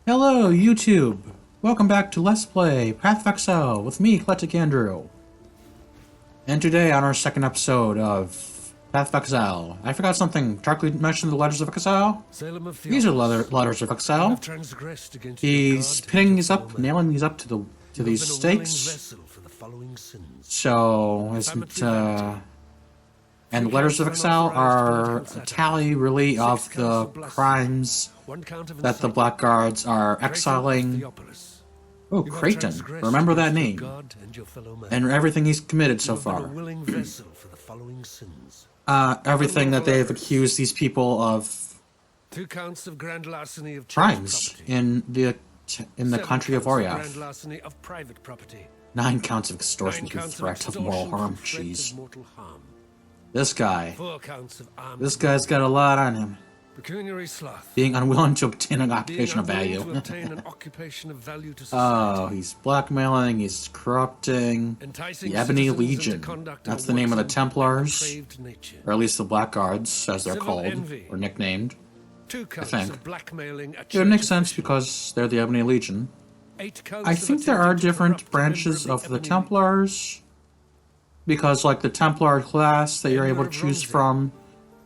Hello, YouTube! Welcome back to Let's Play Path of Exile with me, EclecticAndrew. And today, on our second episode of Path of Exile, I forgot something. Darkly mentioned the letters of Exile. These are letters of Exile. He's pinning these up, nailing these up to these stakes. So, isn't and the letters of Exile are a tally, really, of the crimes that the Blackguards are exiling. Oh, Creighton. Remember that name. And everything he's committed so far. Everything that they've accused these people of crimes in the country of Oriath. 9 counts of extortion through threat of moral harm. Jeez. This guy's got a lot on him. Being unwilling to obtain an occupation of value. Oh, he's blackmailing, he's corrupting. The Ebony Legion. That's the name of the Templars. Or at least the Blackguards, as they're called, or nicknamed. I think. It would make sense because they're the Ebony Legion. I think there are different branches of the Templars. Because, like, the Templar class that you're able to choose from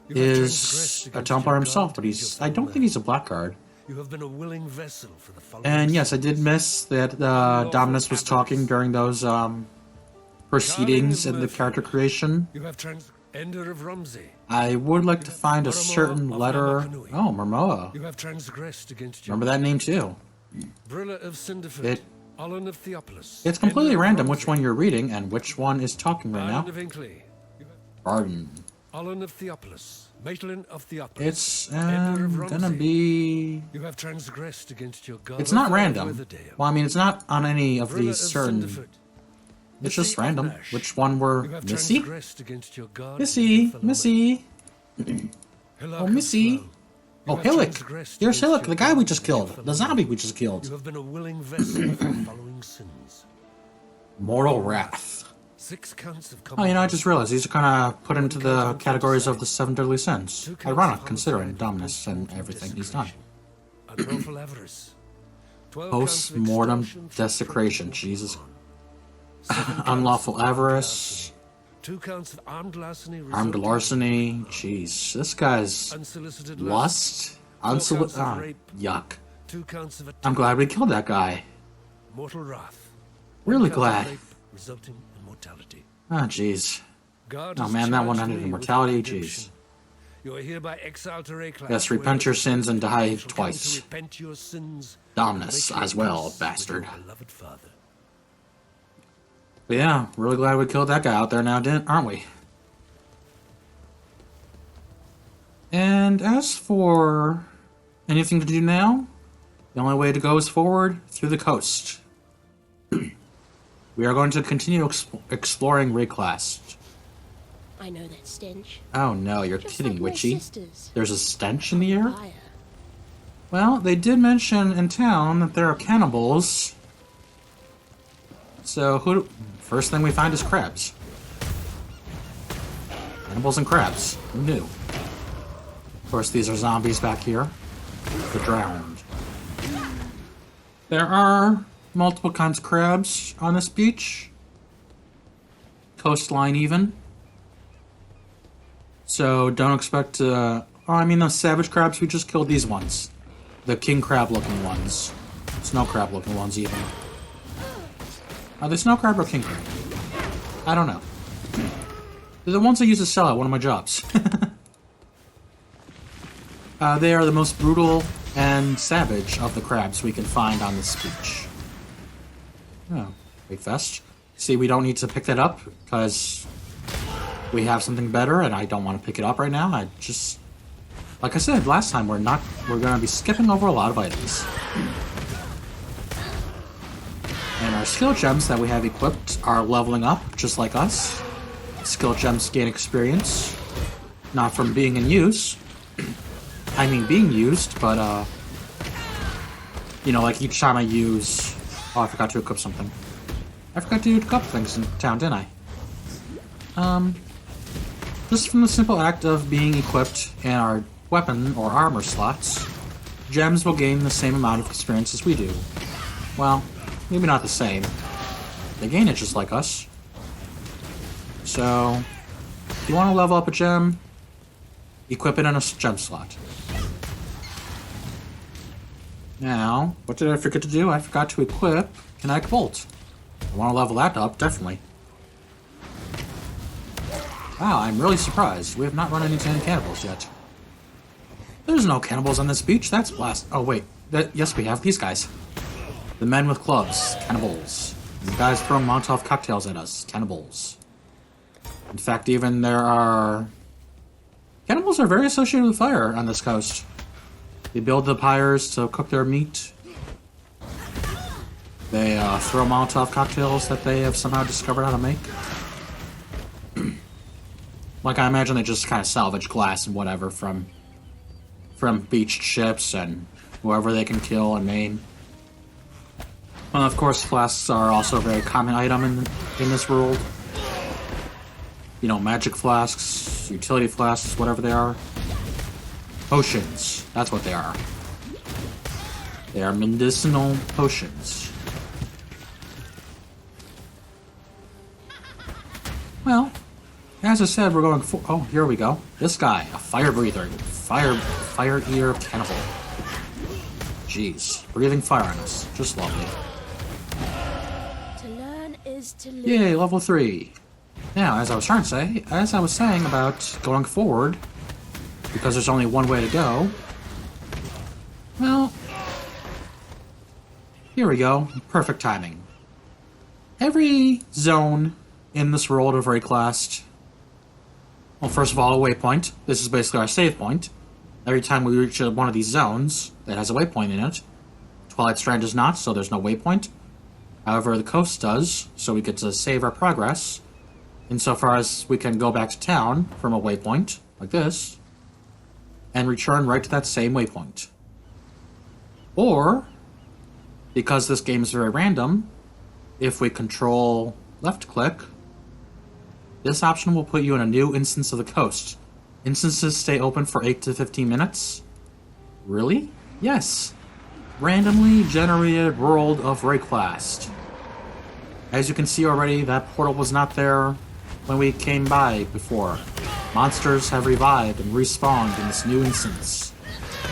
is a Templar himself, but I don't think he's a Blackguard. And yes, I did miss that Dominus was talking during those proceedings in the character creation. I would like to find a certain letter. Oh, Momoa. Remember that name too. It's completely random which one you're reading and which one is talking right now. Barden. It's gonna be... It's not random. Well, I mean, it's not on any of these certain... It's just random. Which one were... Missy? Missy! Oh, Missy! Oh, Hillock! Here's Hillock, the guy we just killed. The zombie we just killed. Mortal Wrath. Oh, you know, I just realized these are kind of put into the categories of the 7 deadly sins. Ironic, considering Dominus and everything he's done. Post-mortem desecration, Jesus. Unlawful avarice. 2 counts of armed larceny. Jeez, this guy's lust. Yuck. I'm glad we killed that guy. Mortal wrath. Really glad. Resulting in mortality. Oh, jeez. Oh man, that one ended in mortality. Jeez. You are hereby exiled to Exile. Yes, repent your sins and die twice. Repent your sins. Dominus as well, bastard. But yeah, really glad we killed that guy out there now, aren't we? And as for anything to do now, the only way to go is forward through the coast. We are going to continue exploring Reclast. I know that stench. Oh no, you're Just kidding, like my Witchy. sisters. There's a stench in the air? Fire. Well, they did mention in town that there are cannibals. So, first thing we find is crabs. Cannibals and crabs. Who knew? Of course, these are zombies back here. The drowned. There are multiple kinds of crabs on this beach. Coastline even. So, don't expect to... oh, I mean, those savage crabs, we just killed these ones. The king crab looking ones. Snow crab looking ones even. Are they snow crab or king crab? I don't know. They're the ones I use to sell at one of my jobs. They are the most brutal and savage of the crabs we can find on this beach. Oh, big fest. See, we don't need to pick that up because we have something better, and I don't want to pick it up right now. I just, like I said last time, we're going to be skipping over a lot of items. And our skill gems that we have equipped are leveling up, just like us. Skill gems gain experience. Not from being in use. I mean being used, but, you know, like each time I use... Oh, I forgot to equip something. I forgot to equip things in town, didn't I? Just from the simple act of being equipped in our weapon or armor slots, gems will gain the same amount of experience as we do. Well, maybe not the same. They gain it just like us. So, if you want to level up a gem, equip it in a gem slot. Now, what did I forget to do? I forgot to equip Kinetic Bolt. I want to level that up, definitely. Wow, I'm really surprised. We have not run into any cannibals yet. There's no cannibals on this beach. That's blast. Oh, wait. Yes, we have these guys. The men with clubs. Cannibals. And the guys throwing Molotov cocktails at us. Cannibals. In fact, even there are... Cannibals are very associated with fire on this coast. They build the pyres to cook their meat. They throw Molotov cocktails that they have somehow discovered how to make. Like, I imagine they just kind of salvage glass and whatever from beached ships and whoever they can kill and maim. Well, of course, flasks are also a very common item in this world. You know, magic flasks, utility flasks, whatever they are. Potions. That's what they are. They are medicinal potions. Well, as I said, we're going for... Oh, here we go. This guy, a fire breather. Fire eater cannibal. Jeez. Breathing fire on us. Just lovely. To learn is to live. Yay, level 3. Now, as I was saying about going forward, because there's only one way to go, well, here we go. Perfect timing. Every zone in this world of rayclassed. Well, first of all, a waypoint. This is basically our save point. Every time we reach one of these zones that has a waypoint in it, Twilight Strand does not, so there's no waypoint. However, the coast does, so we get to save our progress, insofar as we can go back to town from a waypoint, like this, and return right to that same waypoint. Or, because this game is very random, if we control left-click, this option will put you in a new instance of the coast. Instances stay open for 8 to 15 minutes. Really? Yes. Randomly generated world of Rayclassed. As you can see already, that portal was not there when we came by before. Monsters have revived and respawned in this new instance.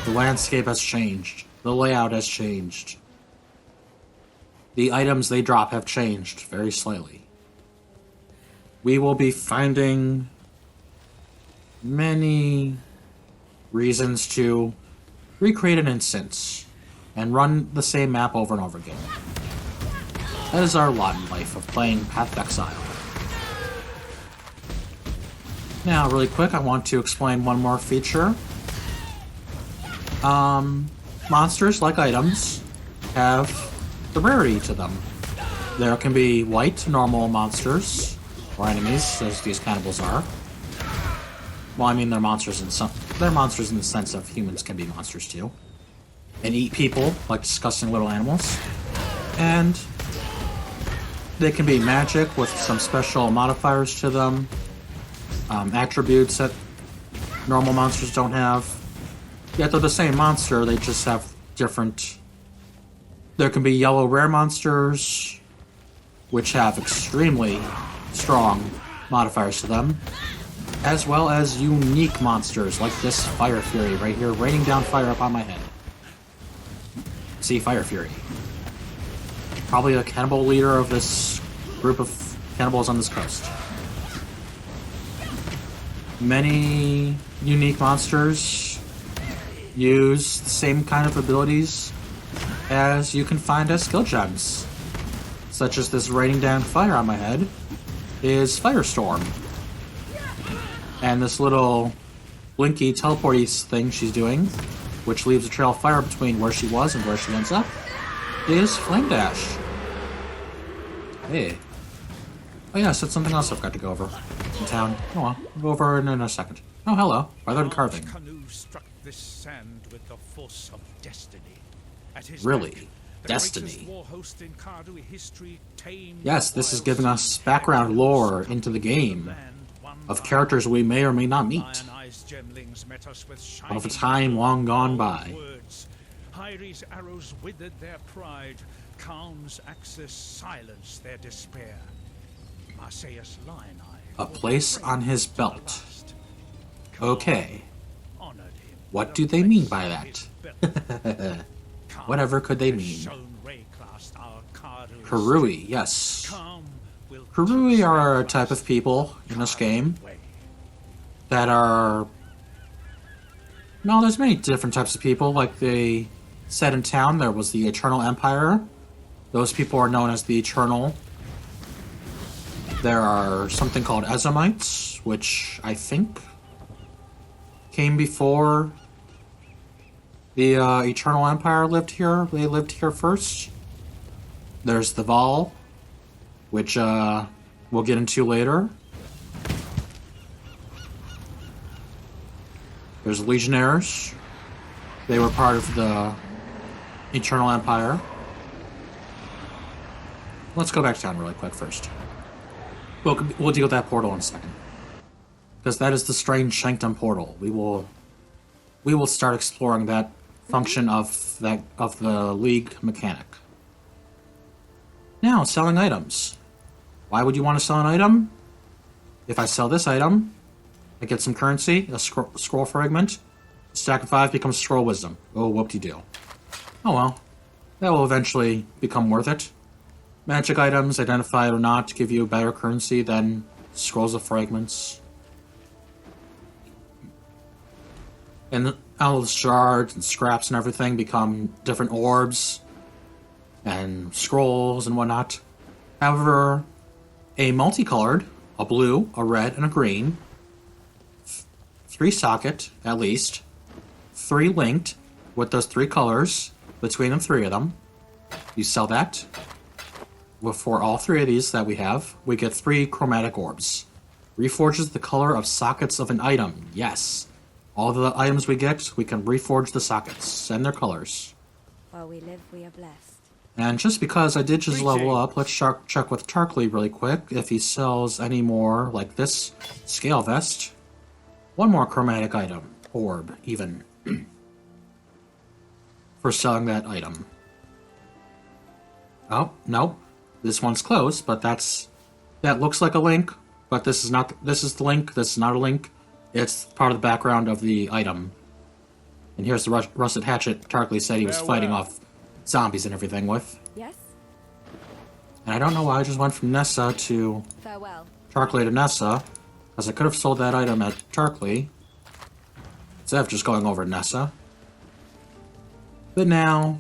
The landscape has changed. The layout has changed. The items they drop have changed very slightly. We will be finding many reasons to recreate an instance and run the same map over and over again. That is our lot in life of playing Path of Exile. Now, really quick, I want to explain one more feature. Monsters, like items, have the rarity to them. There can be white, normal monsters, or enemies, as these cannibals are. Well, I mean, they're monsters in the sense of humans can be monsters too. And eat people, like disgusting little animals. And they can be magic with some special modifiers to them. Attributes that normal monsters don't have. Yet they're the same monster, they just have different... There can be yellow rare monsters, which have extremely strong modifiers to them, as well as unique monsters like this Fire Fury right here, raining down fire upon my head. See, Fire Fury. Probably a cannibal leader of this group of cannibals on this coast. Many unique monsters use the same kind of abilities as you can find as skill gems, such as this raining down fire on my head is Firestorm. And this little blinky teleporty thing she's doing, which leaves a trail of fire between where she was and where she ends up, is Flame Dash. Hey. Oh yes, that's something else I've got to go over in town. Oh well, I'll go over in a second. Oh hello, weathered carving. Canoe struck this sand with the force of destiny. At his Really? back, the Destiny. greatest war host in Cardu history tamed Yes, this is wild giving us background lore into the game of characters we may or may not meet. Iron-eyed gemlings met us with Of a shining time long gone by. words, Sanctum-ary's arrows withered their pride. Calm's axis silenced their despair. Marseilles Lion A place on his belt. Okay. What do they mean by that? Whatever could they mean? Karui, yes. Karui are a type of people in this game that are... No, there's many different types of people. Like they said in town, there was the Eternal Empire. Those people are known as the Eternal. There are something called Ezamites, which I think came before the Eternal Empire lived here. They lived here first. There's the Val, which we'll get into later. There's Legionnaires. They were part of the Eternal Empire. Let's go back to town really quick first. We'll deal with that portal in a second. Because that is the strange Sanctum portal. We will start exploring that function of the League mechanic. Now, selling items. Why would you want to sell an item? If I sell this item, I get some currency, a scroll fragment. A stack of 5 becomes scroll wisdom. Oh, whoop-de-doo. Oh well. That will eventually become worth it. Magic items, identified or not, give you better currency than scrolls of fragments. And all the shards and scraps and everything become different orbs and scrolls and whatnot. However, a multicolored, a blue, a red, and a green, 3 socket at least, 3 linked with those 3 colors between the 3 of them. You sell that. For all 3 of these that we have, we get 3 chromatic orbs. Reforges the color of sockets of an item. Yes. All the items we get, we can reforge the sockets and their colors. While we live, we are blessed. And just because I did just level up, let's check with Tarkley really quick if he sells any more, like this scale vest. 1 more chromatic item, orb, even, for selling that item. Oh, no. This one's closed, but that looks like a link, but this is not. This is the link. This is not a link. It's part of the background of the item. And here's the rusted hatchet Tarkley said he was fighting off zombies and everything with. Yes. And I don't know why I just went from Nessa to Farewell. Tarkley to Nessa, because I could have sold that item at Tarkley instead of just going over to Nessa. But now,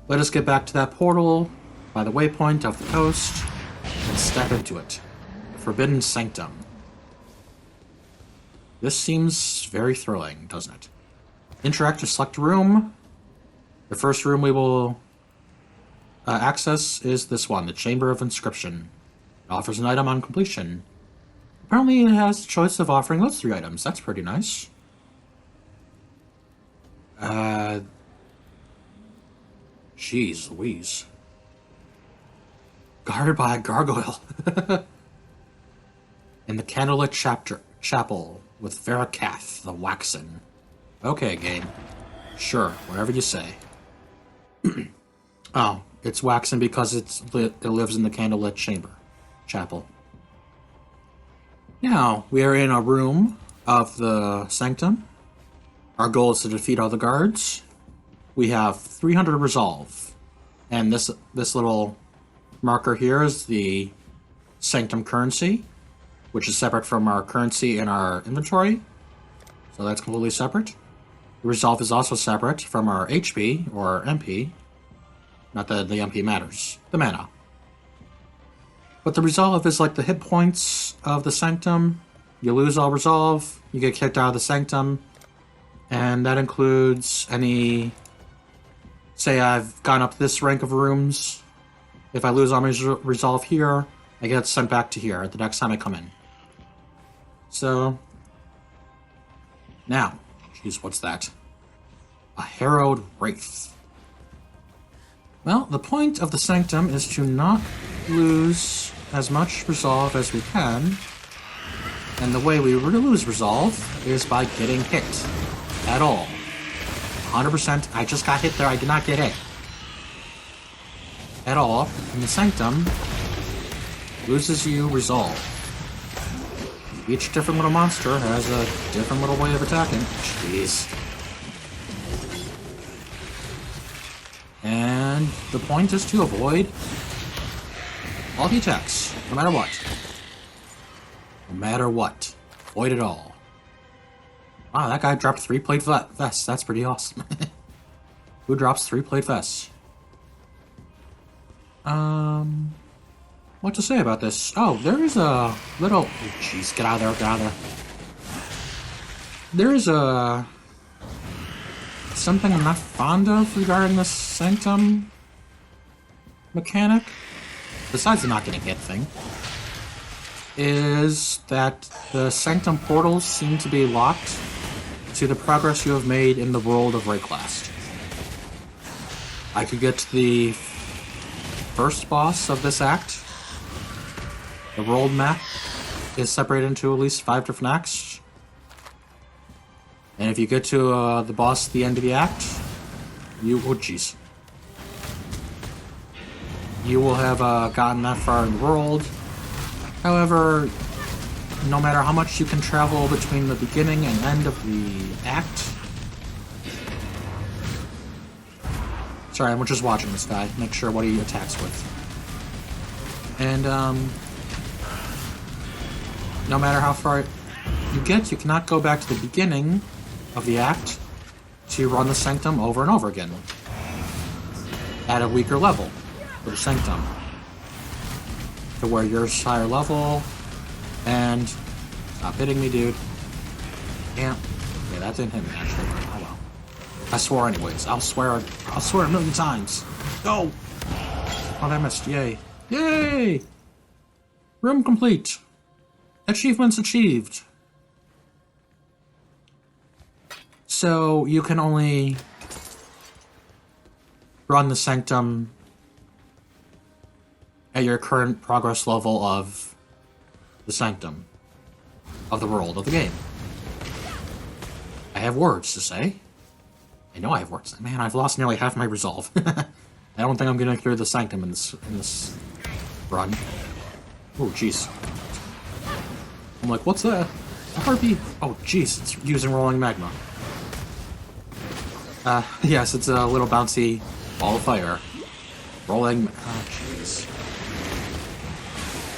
let us get back to that portal by the waypoint of the coast and step into it. The Forbidden Sanctum. This seems very thrilling, doesn't it? Interact to select a room. The first room we will access is this one, the Chamber of Inscription. It offers an item on completion. Apparently it has a choice of offering those 3 items. That's pretty nice. Jeez Louise. Guarded by a gargoyle. In the candlelit chapel with Verakath, the Waxen. Okay, game. Sure, whatever you say. Oh, it's waxen because it lives in the candlelit chapel. Now, we are in a room of the Sanctum. Our goal is to defeat all the guards. We have 300 resolve. And this little marker here is the Sanctum currency, which is separate from our currency in our inventory. So that's completely separate. The resolve is also separate from our HP, or MP. Not that the MP matters. The mana. But the resolve is like the hit points of the Sanctum. You lose all resolve, you get kicked out of the Sanctum. And that includes any... Say I've gone up this rank of rooms. If I lose all my resolve here, I get sent back to here the next time I come in. So... Now... Jeez, what's that? A harrowed wraith. Well, the point of the Sanctum is to not lose as much resolve as we can. And the way we lose resolve is by getting hit. At all. 100%. I just got hit there. I did not get hit. At all. And the Sanctum loses you resolve. Each different little monster has a different little way of attacking. Jeez. And the point is to avoid all the attacks, no matter what. No matter what. Avoid it all. Wow, that guy dropped 3-plate vests. That's pretty awesome. Who drops 3-plate vests? What to say about this? Oh, there is a little... Oh, jeez, get out of there, get out of there. There is a... something I'm not fond of regarding this Sanctum mechanic, besides the not getting hit thing, is that the Sanctum portals seem to be locked to the progress you have made in the world of Rayclast. I could get to the first boss of this act. The world map is separated into at least 5 different acts. And if you get to the boss at the end of the act, you... oh jeez. You will have gotten that far in the world. However, no matter how much you can travel between the beginning and end of the act... Sorry, I'm just watching this guy. Make sure what he attacks with. And, no matter how far you get, you cannot go back to the beginning of the act to run the Sanctum over and over again. At a weaker level for the Sanctum. To where you're higher level, and... Stop hitting me, dude. Yeah, that didn't hit me, actually. Oh well. I swore anyways. I'll swear a million times. Go! Oh, that missed. Yay. Yay! Room complete. Achievements achieved. So, you can only run the Sanctum at your current progress level of the Sanctum. Of the world of the game. I have words to say. I know I have words. Man, I've lost nearly half my resolve. I don't think I'm gonna clear the Sanctum in this run. Oh, jeez. I'm like, what's that? A harpy? Oh, jeez, it's using rolling magma. Yes, it's a little bouncy ball of fire. Rolling... oh, jeez.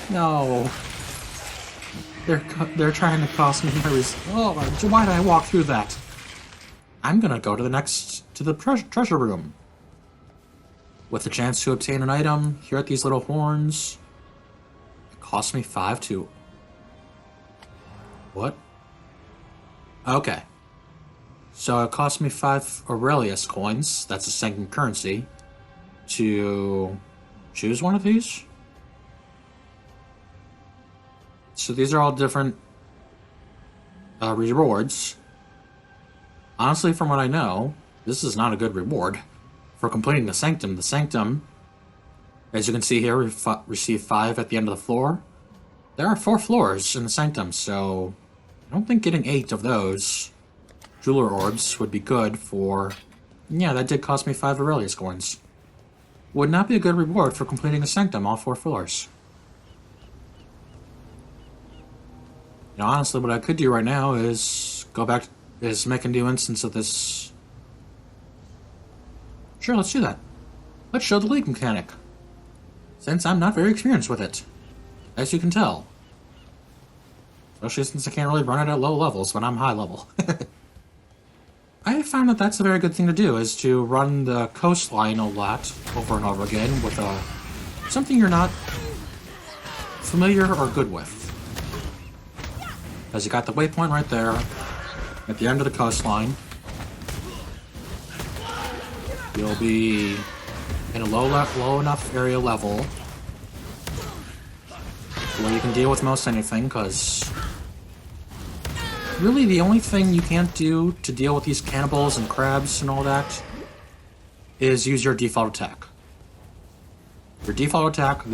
No. They're trying to cost me my oh, why did I walk through that? I'm gonna go to the treasure room. With the chance to obtain an item, here at these little horns. It cost me 5 to... What? Okay. So it cost me 5 Aurelius coins, that's a Sanctum currency, to choose one of these. So these are all different rewards. Honestly, from what I know, this is not a good reward for completing the Sanctum. The Sanctum, as you can see here, receive 5 at the end of the floor. There are 4 floors in the Sanctum, so I don't think getting 8 of those jeweler orbs would be good for... Yeah, that did cost me 5 Aurelius coins. Would not be a good reward for completing the Sanctum, all 4 floors. You know, honestly, what I could do right now is go back, make a new instance of this. Sure, let's do that. Let's show the league mechanic. Since I'm not very experienced with it. As you can tell. Especially since I can't really run it at low levels when I'm high level. I have found that that's a very good thing to do, is to run the coastline a lot, over and over again, with something you're not familiar or good with. Because you got the waypoint right there, at the end of the coastline. You'll be in a low enough area level where you can deal with most anything, because really the only thing you can't do to deal with these cannibals and crabs and all that is use your default attack. Your default attack,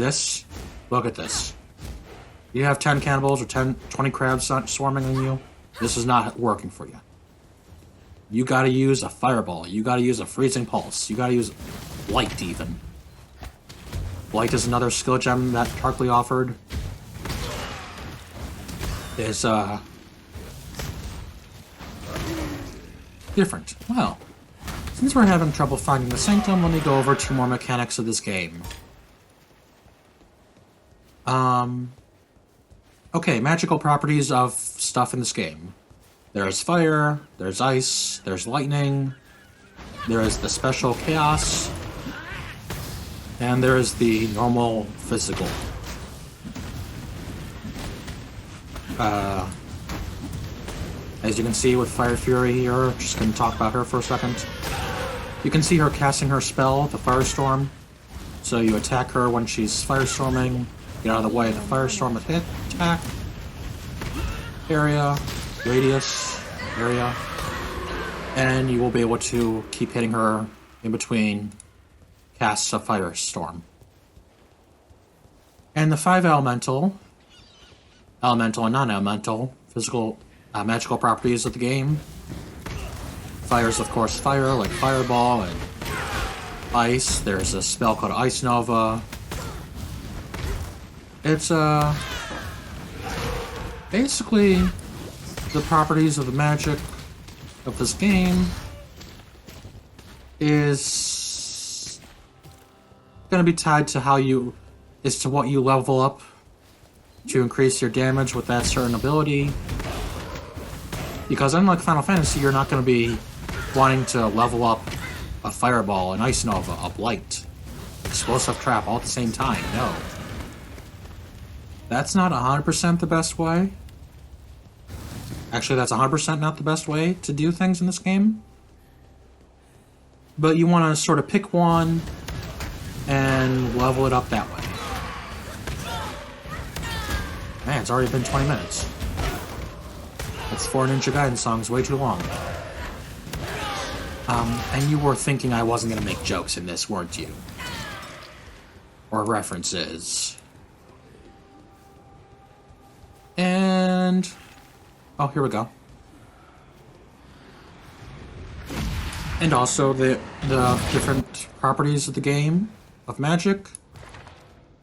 look at this. You have 10 cannibals or 20 crabs swarming on you, this is not working for you. you gotta use a fireball, you gotta use a freezing pulse, you gotta use light even. Light is another skill gem that Tarkly offered. Is different. Well, since we're having trouble finding the Sanctum, let me go over 2 more mechanics of this game. Okay, magical properties of stuff in this game. There's fire, there's ice, there's lightning, there is the special chaos, and there is the normal physical. As you can see with Fire Fury here, just gonna talk about her for a second. You can see her casting her spell, the Firestorm. So you attack her when she's firestorming, get out of the way of the firestorm with hit, attack, area, radius, area, and you will be able to keep hitting her in between casts of firestorm. And the 5 elemental and non-elemental physical magical properties of the game. Fire is of course fire, like Fireball, and ice. There's a spell called Ice Nova. It's basically the properties of the magic of this game is going to be tied to what you level up to increase your damage with that certain ability. Because unlike Final Fantasy, you're not going to be wanting to level up a Fireball, an Ice Nova, a Blight, Explosive Trap all at the same time. No. That's not 100% the best way. Actually, that's 100% not the best way to do things in this game. But you want to sort of pick one and level it up that way. Man, it's already been 20 minutes. That's 4 Ninja Gaiden songs, way too long. And you were thinking I wasn't going to make jokes in this, weren't you? Or references. And... oh, here we go. And also the different properties of the game, of magic,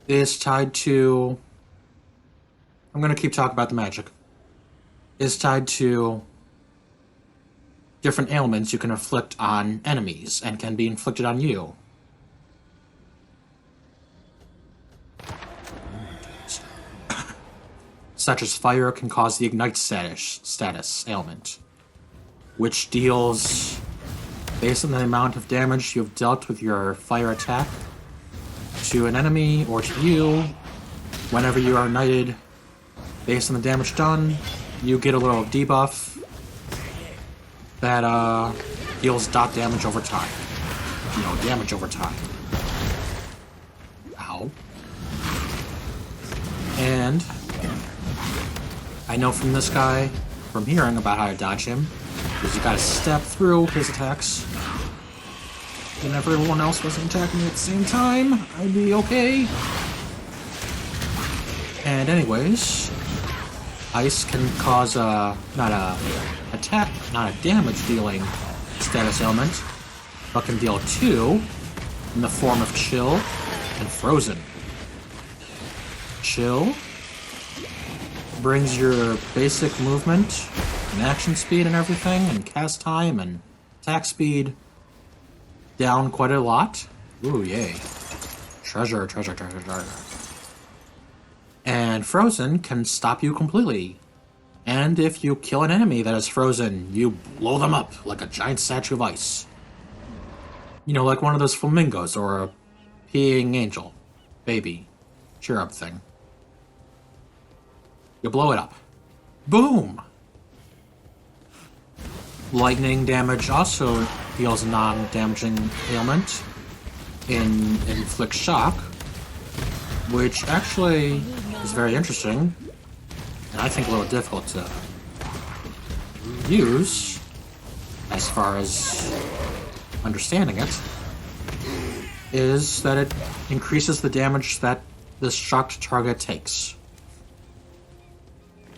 is tied to... I'm going to keep talking about the magic. Is tied to different ailments you can inflict on enemies and can be inflicted on you. Such as fire can cause the ignite status ailment, which deals, based on the amount of damage you've dealt with your fire attack, to an enemy or to you. Whenever you are ignited, based on the damage done, you get a little debuff that deals dot damage over time. You know, damage over time. Ow. And I know from this guy, from hearing about how to dodge him, because you gotta step through his attacks. Whenever everyone else wasn't attacking me at the same time, I'd be okay. And anyways, ice can cause not a damage dealing status ailment, but can deal 2 in the form of chill and frozen. Chill brings your basic movement and action speed and everything, and cast time and attack speed down quite a lot. Ooh, yay. Treasure. And frozen can stop you completely. And if you kill an enemy that is frozen, you blow them up like a giant statue of ice. You know, like one of those flamingos or a peeing angel. Baby. Cherub thing. You blow it up. Boom! Lightning damage also deals a non-damaging ailment in inflict shock, which actually is very interesting, and I think a little difficult to use as far as understanding it, is that it increases the damage that the shocked target takes.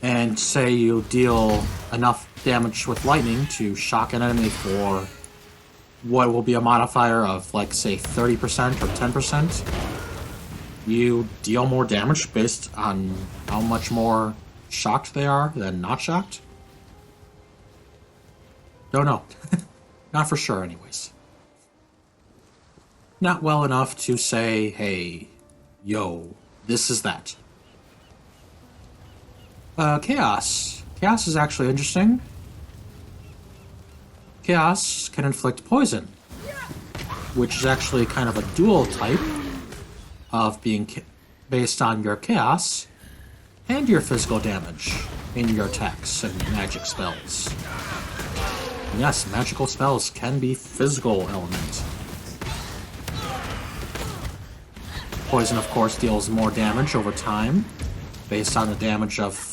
and say you deal enough damage with lightning to shock an enemy for what will be a modifier of, like, say, 30% or 10%, you deal more damage based on how much more shocked they are than not shocked? Don't know. Not for sure, anyways. Not well enough to say, hey, yo, this is that. Chaos. Chaos is actually interesting. Chaos can inflict poison, which is actually kind of a dual type of being based on your chaos and your physical damage in your attacks and magic spells. And yes, magical spells can be physical element. Poison, of course, deals more damage over time based on the damage of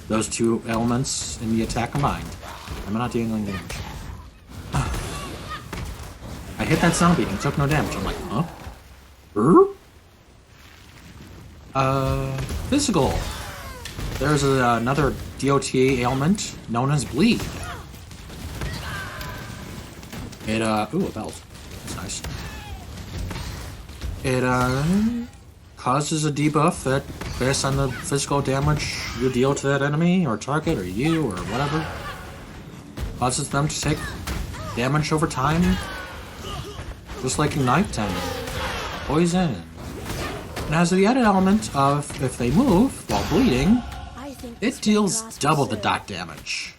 those two elements in the attack combined. Am I not dealing damage? I hit that zombie and took no damage. I'm like, huh? Physical. There's another DOT ailment known as bleed. It, ooh, a belt. That's nice. It, causes a debuff that, based on the physical damage you deal to that enemy, or target, or you, or whatever, causes them to take damage over time, just like Ignite and Poison. And has the added element of, if they move while bleeding, it deals double the dot damage.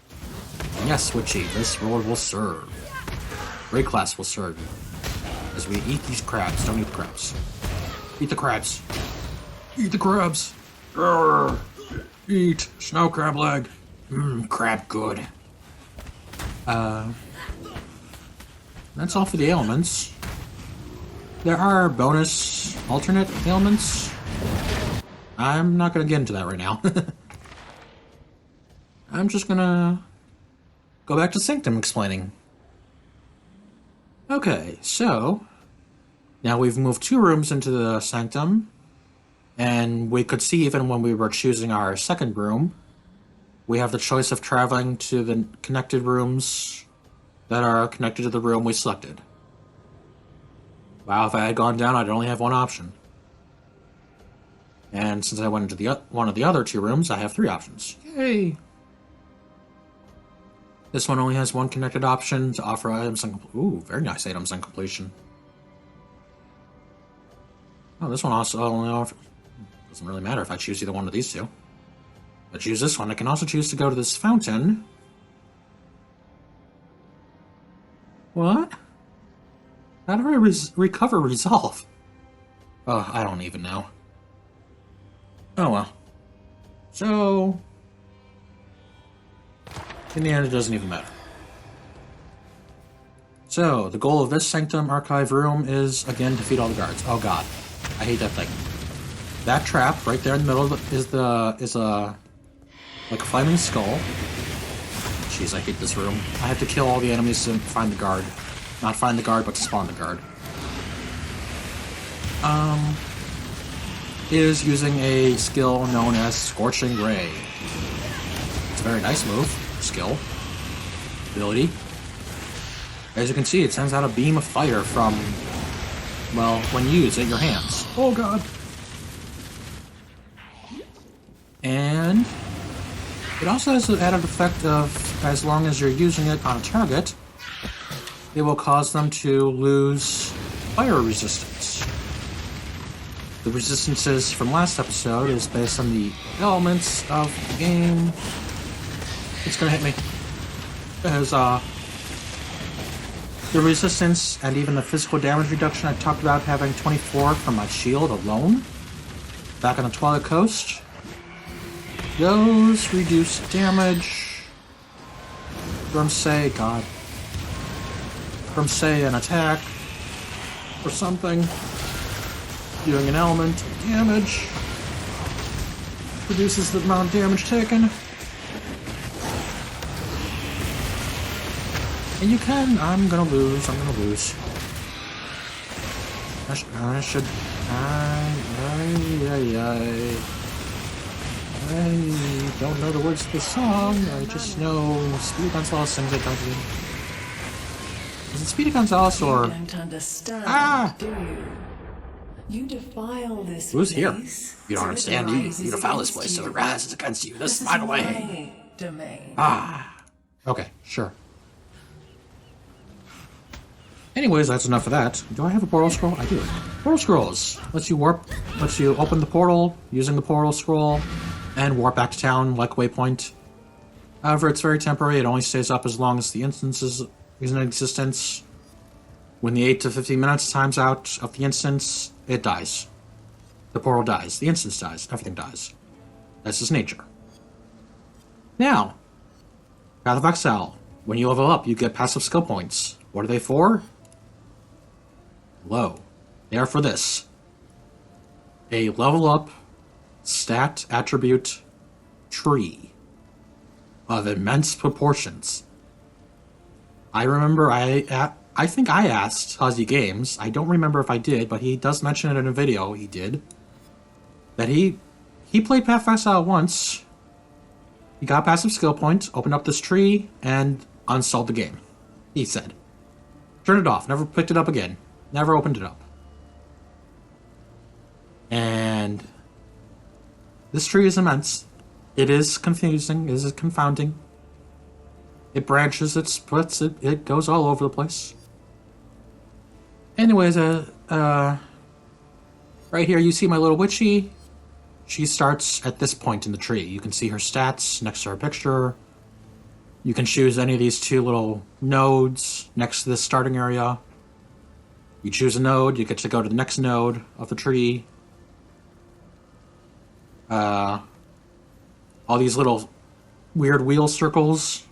And yes, Witchy, this role will serve. Great class will serve you. As we eat these crabs. Don't eat the crabs. Eat the crabs. Eat the crabs. Grrr. Eat snow crab leg. Crab good. That's all for the ailments. There are bonus alternate ailments. I'm not going to get into that right now. I'm just going to go back to Sanctum explaining. Okay, so now we've moved 2 rooms into the Sanctum, and we could see even when we were choosing our second room, we have the choice of traveling to the connected rooms that are connected to the room we selected. Wow, if I had gone down, I'd only have one option. And since I went into one of the other 2 rooms, I have 3 options. Yay! This one only has 1 connected option to offer items on... Ooh, very nice items on completion. Oh, this one also only offers... Doesn't really matter if I choose either one of these 2. If I choose this one, I can also choose to go to this fountain. What? How do I recover resolve? Oh, I don't even know. Oh well. So... in the end, it doesn't even matter. So, the goal of this Sanctum Archive room is, again, defeat all the guards. Oh god. I hate that thing. That trap right there in the middle is a like a flaming skull. Jeez, I hate this room. I have to kill all the enemies to find the guard. Not find the guard, but to spawn the guard. Is using a skill known as Scorching Ray. It's a very nice move. Skill. Ability. As you can see, it sends out a beam of fire from, well, when used at your hands. Oh god! And it also has the added effect of, as long as you're using it on a target, it will cause them to lose fire resistance. The resistances from last episode is based on the elements of the game. It's gonna hit me. As, the resistance and even the physical damage reduction I talked about having 24 from my shield alone back on the Twilight Coast. Those reduce damage from, say, God, from, say, an attack or something, doing an element of damage, reduces the amount of damage taken. And you can, I'm gonna lose. I should, I don't know the words to the song, I just know Speedy Gonzales sings it, don't you? Is it Speedy Gonzales or... You don't understand, Ah! do you? You defile this Who's here? place, You don't so it understand, do you? rises You defile this against place, so you. it rises against you. This is This my is way. my domain. Ah. Okay, sure. Anyways, that's enough of that. Do I have a portal scroll? I do. Portal scrolls lets you open the portal using the portal scroll and warp back to town like Waypoint. However, it's very temporary. It only stays up as long as the instance is in existence. When the 8 to 15 minutes times out of the instance, it dies. The portal dies. The instance dies. Everything dies. That's just nature. Now, Path of Exile. When you level up, you get passive skill points. What are they for? Low. They are for this. A level up stat attribute tree of immense proportions. I remember I think I asked Huzzy Games, I don't remember if I did, but he does mention it in a video he did, that he played Path of Exile once, he got a passive skill point, opened up this tree, and uninstalled the game. He said. Turned it off, never picked it up again, never opened it up. And this tree is immense. It is confusing, it is confounding. It branches, it splits, it goes all over the place. Anyways, right here you see my little witchy. She starts at this point in the tree. You can see her stats next to her picture. You can choose any of these two little nodes next to this starting area. You choose a node, you get to go to the next node of the tree. All these little weird wheel circles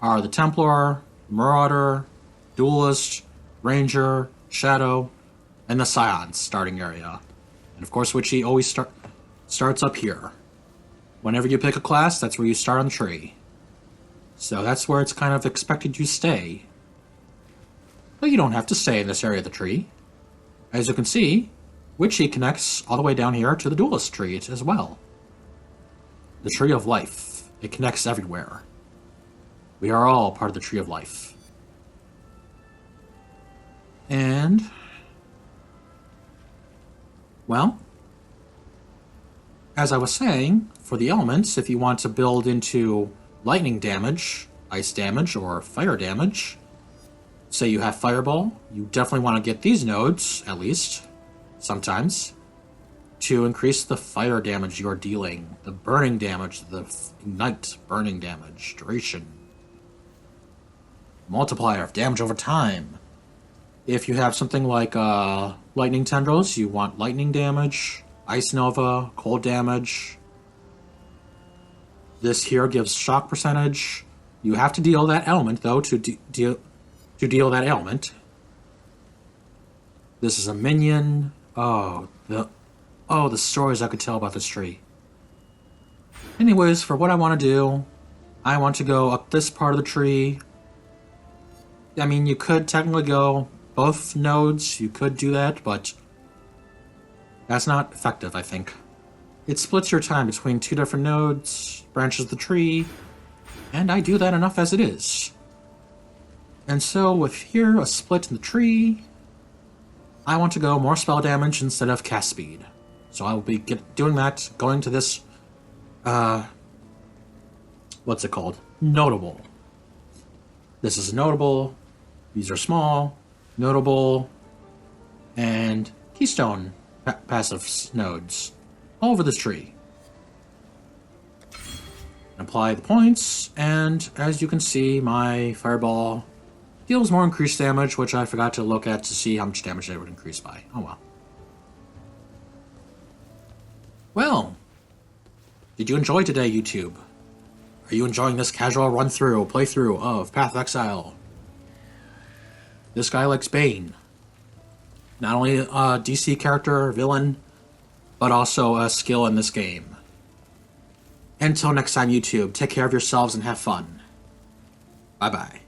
are the Templar, Marauder, Duelist, Ranger, Shadow, and the Scions starting area. And of course, Witchy always starts up here. Whenever you pick a class, that's where you start on the tree. So that's where it's kind of expected you stay. But you don't have to stay in this area of the tree. As you can see, Witchy connects all the way down here to the Duelist tree as well. The Tree of Life. It connects everywhere. We are all part of the Tree of Life. And, well, as I was saying, for the elements, if you want to build into lightning damage, ice damage, or fire damage, say you have Fireball, you definitely want to get these nodes, at least, sometimes, to increase the fire damage you're dealing, the burning damage, the ignite burning damage, duration, multiplier of damage over time. If you have something like lightning tendrils, you want lightning damage, ice nova, cold damage. This here gives shock percentage. You have to deal that element though to deal that ailment. This is a minion. The stories I could tell about this tree. Anyways, for what I want to do, I want to go up this part of the tree. I mean, you could technically go both nodes, you could do that, but that's not effective, I think. It splits your time between two different nodes, branches the tree, and I do that enough as it is. And so, with here, a split in the tree, I want to go more spell damage instead of cast speed. So I will be doing that, going to this, what's it called? Notable. This is notable, these are small, notable, and keystone passive nodes all over this tree. Apply the points, and as you can see, my fireball deals more increased damage, which I forgot to look at to see how much damage they would increase by. Oh well. Well, did you enjoy today, YouTube? Are you enjoying this casual playthrough of Path of Exile? This guy likes Bane. Not only a DC character, villain, but also a skill in this game. Until next time, YouTube, take care of yourselves and have fun. Bye-bye.